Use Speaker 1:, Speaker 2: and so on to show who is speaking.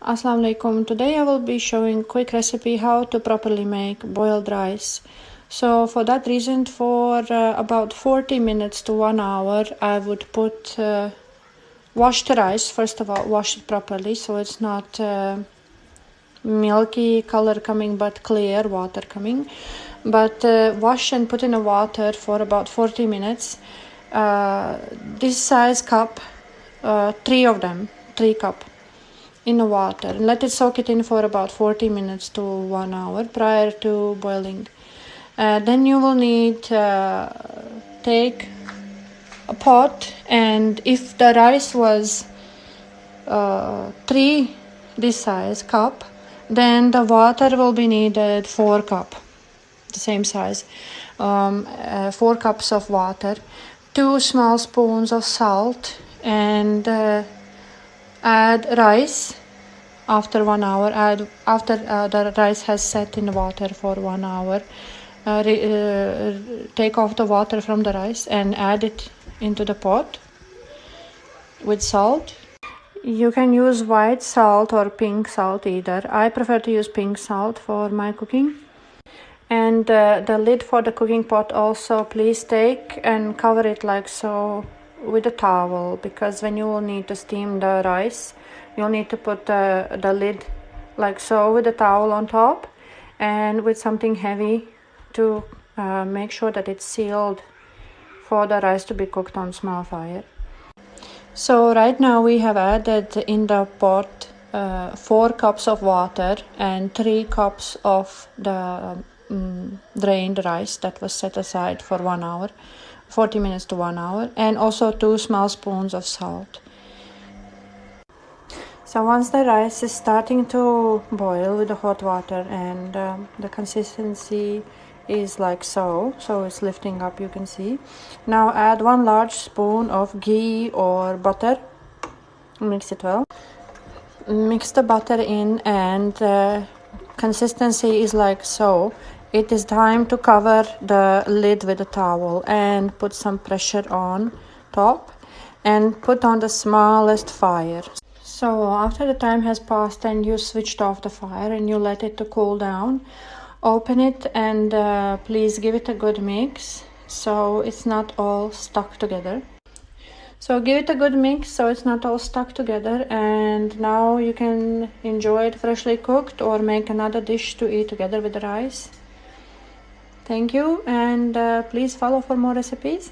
Speaker 1: Assalamu alaikum. Today I will be showing quick recipe how to properly make boiled rice. So for that reason, for about 40 minutes to 1 hour, I would put wash the rice. First of all, wash it properly so it's not milky color coming but clear water coming. But wash and put in the water for about 40 minutes. This size cup, 3 cup in the water, and let it soak it in for about 40 minutes to 1 hour prior to boiling. Then you will need take a pot, and if the rice was 3 this size cup, then the water will be needed 4 cup, the same size. 4 cups of water, 2 small spoons of salt, and add rice after 1 hour. After the rice has set in the water for 1 hour, take off the water from the rice and add it into the pot with salt. You can use white salt or pink salt either. I prefer to use pink salt for my cooking. And the lid for the cooking pot also, please take and cover it like so with a towel, because when you will need to steam the rice, you'll need to put the lid like so with a towel on top and with something heavy to make sure that it's sealed for the rice to be cooked on small fire. So right now we have added in the pot 4 cups of water and 3 cups of the drained rice that was set aside for 1 hour, 40 minutes to 1 hour, and also 2 small spoons of salt. So once the rice is starting to boil with the hot water and the consistency is like so it's lifting up, you can see. Now add 1 large spoon of ghee or butter. Mix it well. Mix the butter in, and consistency is like so. It is time to cover the lid with a towel and put some pressure on top and put on the smallest fire. So after the time has passed and you switched off the fire and you let it to cool down, open it and please give it a good mix so it's not all stuck together. So give it a good mix so it's not all stuck together, and now you can enjoy it freshly cooked or make another dish to eat together with the rice. Thank you, and please follow for more recipes.